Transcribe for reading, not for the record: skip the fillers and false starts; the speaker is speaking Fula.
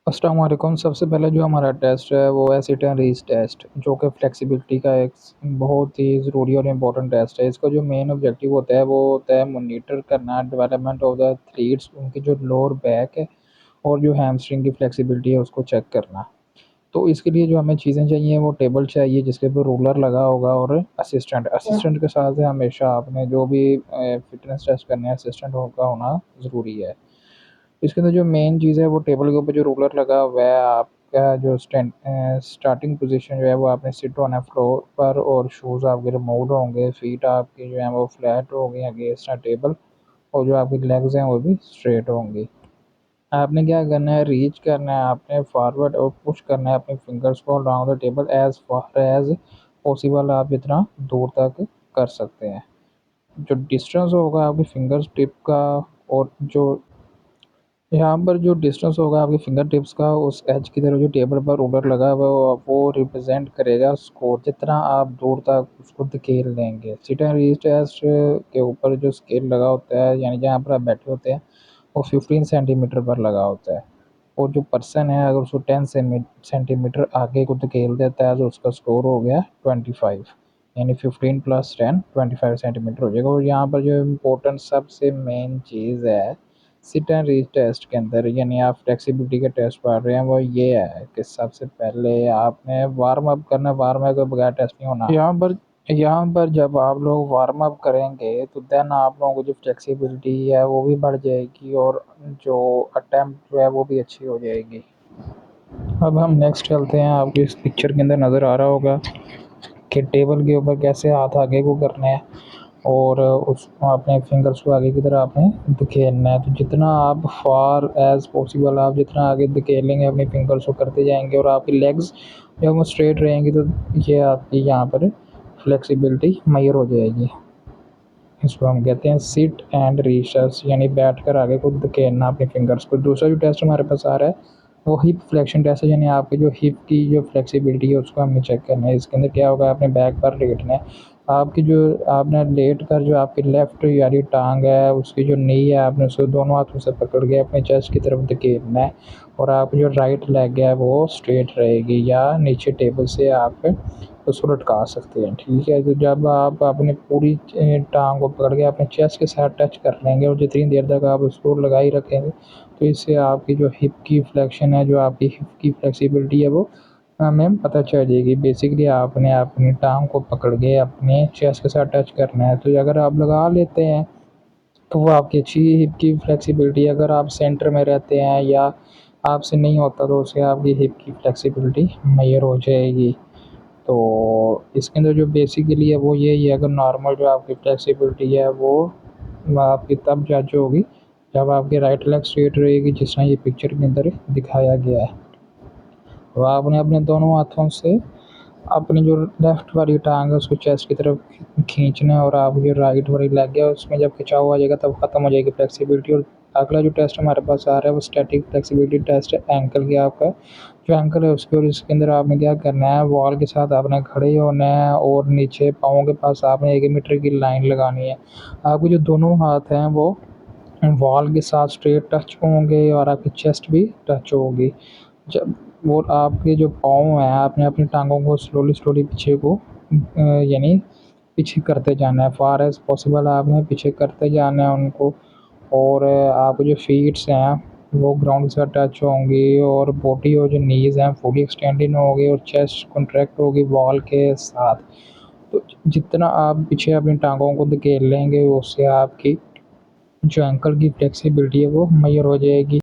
अस्सलाम वालेकुम। सबसे पहले जो हमारा टेस्ट है वो है सिट एंड रीच टेस्ट, जो कि फ्लेक्सिबिलिटी का एक बहुत ही ज़रूरी और इम्पोर्टेंट टेस्ट है। इसका जो मेन ऑब्जेक्टिव होता है वो होता है मॉनिटर करना डेवलपमेंट ऑफ द एथलीट्स, उनकी जो लोअर बैक है और जो हैमस्ट्रिंग की फ्लेक्सिबिलिटी है उसको चेक करना। तो इसके लिए जो हमें चीज़ें चाहिए वो टेबल चाहिए जिसके ऊपर रूलर लगा होगा, और असिस्टेंट के साथ हमेशा आपने जो भी फिटनेस टेस्ट करने हैं असिस्टेंट होगा होना ज़रूरी है। इसके अंदर जो मेन चीज़ है वो टेबल के ऊपर जो रूलर लगा हुआ है, आपका जो स्टार्टिंग पोजीशन जो है वो आपने सिट होना है फ्लोर पर, और शूज़ आपके रिमूव होंगे, फीट आपकी जो है वो फ्लैट होंगी अगेंस्ट टेबल, और जो आपकी लेग्स हैं वो भी स्ट्रेट होंगी। आपने क्या करना है, रीच करना है, आपने फॉरवर्ड और पुश करना है अपने फिंगर्स को around the table as far as possible, आप जितना दूर तक कर सकते हैं। जो डिस्टेंस होगा आपकी फिंगर्स टिप का, और जो यहाँ पर जो डिस्टेंस होगा आपके फिंगर टिप्स का उस एज की तरफ जो टेबल पर रूलर लगा हुआ है वो रिप्रेजेंट करेगा स्कोर, जितना आप दूर तक उसको धकेल देंगे। सिट एंड रीच टेस्ट के ऊपर जो स्केल लगा होता है, यानी जहाँ पर आप बैठे होते हैं, वो 15 सेंटीमीटर पर लगा होता है। और जो पर्सन है अगर उसको 10 सेंटीमीटर आगे को धकेल देता है तो उसका स्कोर हो गया 25, यानी 15 प्लस 10 25 सेंटीमीटर हो जाएगा। और यहाँ पर जो इम्पोर्टेंट सबसे मेन चीज़ है सिट एंड रीच टेस्ट के अंदर, यानी आप फ्लेक्सिबिलिटी के टेस्ट पढ़ रहे हैं, वो ये है कि सबसे पहले आपने वार्म अप करना। वार्म अप के बगैर टेस्ट नहीं होना। यहाँ पर जब आप लोग वार्म अप करेंगे तो देन आप लोगों को जो फ्लेक्सिबिलिटी है वो भी बढ़ जाएगी, और जो अटेम्प्ट जो है वो भी अच्छी हो जाएगी। अब हम नेक्स्ट चलते हैं। आपको इस पिक्चर के अंदर नज़र आ रहा होगा कि टेबल के ऊपर कैसे हाथ आगे को करना है, और उस अपने फिंगर्स को आगे की तरफ आपने धकेलना है। तो जितना आप फार एज पॉसिबल आप जितना आगे धकेलेंगे अपने फिंगर्स को करते जाएंगे, और आपकी लेग्स जब वो स्ट्रेट रहेंगी तो ये आपकी यहाँ पर फ्लेक्सिबिलिटी मैयर हो जाएगी। इसको हम कहते हैं सिट एंड रीचर्स, यानी बैठ कर आगे को धकेलना अपने फिंगर्स को। दूसरा जो टेस्ट हमारे पास आ रहा है वो हिप फ्लेक्शन टेस्ट है, यानी आपकी जो हिप की जो फ्लेक्सिबिलिटी है उसको हमें चेक करना है। इसके अंदर क्या होगा, आपने बैक पर लेटना है। आपकी जो आपने लेट कर जो आपकी लेफ्ट यानी टांग है उसकी जो नी है आपने उसको दोनों हाथों से पकड़ के अपने चेस्ट की तरफ धकेलना है, और आप जो राइट लेग है वो स्ट्रेट रहेगी, या नीचे टेबल से आप उसको लटका सकते हैं। ठीक है, तो जब आप अपनी पूरी टांग को पकड़ के अपने चेस्ट के साथ टच कर लेंगे और जितनी देर तक आप उसको लगा ही रखेंगे तो इससे आपकी जो हिप की फ्लेक्शन है, जो आपकी हिप की फ्लेक्सिबिलिटी है वो हमें पता चल जाएगी। बेसिकली आपने अपनी टांग को पकड़ के अपने चेस्ट के साथ टच करना है। तो अगर आप लगा लेते हैं तो वो आपकी अच्छी हिप की फ्लेक्सिबिलिटी है। अगर आप सेंटर में रहते हैं या आपसे नहीं होता तो उससे आपकी हिप की फ्लेक्सिबिलिटी मैयर हो जाएगी। तो इसके अंदर जो बेसिकली है वो यही है, अगर नॉर्मल जो आपकी फ्लेक्सिबिलिटी है वो आपकी तब जज होगी जब आपकी राइट लेग स्ट्रेट रहेगी, जिस तरह ये पिक्चर के अंदर दिखाया गया है। तो आपने अपने दोनों हाथों से अपनी जो लेफ्ट वाली टांग है उसको चेस्ट की तरफ खींचना है, और आप जो राइट वाली लेग है उसमें जब खिंचाव आ जाएगा तब खत्म हो जाएगी फ्लेक्सिबिलिटी। और अगला जो टेस्ट हमारे पास आ रहा है वो स्टैटिक फ्लेक्सिबिलिटी टेस्ट है एंकल की। आपका जो एंकल है उसके, और इसके अंदर आपने क्या करना है, वॉल के साथ आपने खड़े होना है और नीचे पाँव के पास आपने 1 मीटर की लाइन लगानी है। आपके जो दोनों हाथ हैं वो वॉल के साथ स्ट्रेट टच होंगे और आपकी चेस्ट भी टच होगी। जब वो आपके जो पाँव हैं आपने अपनी टांगों को स्लोली स्लोली पीछे को यानी पीछे करते जाना है, फार एज पॉसिबल आपने पीछे करते जाना है उनको। और आपके जो फीट्स हैं वो ग्राउंड से टच होंगी, और बॉडी और जो नीज़ हैं फुली एक्सटेंडेड होगी, और चेस्ट कॉन्ट्रैक्ट होगी वॉल के साथ। तो जितना आप पीछे अपनी टांगों को धकेल लेंगे उससे आपकी जो एंकल की फ्लेक्सिबिलिटी है वो मैयर हो जाएगी।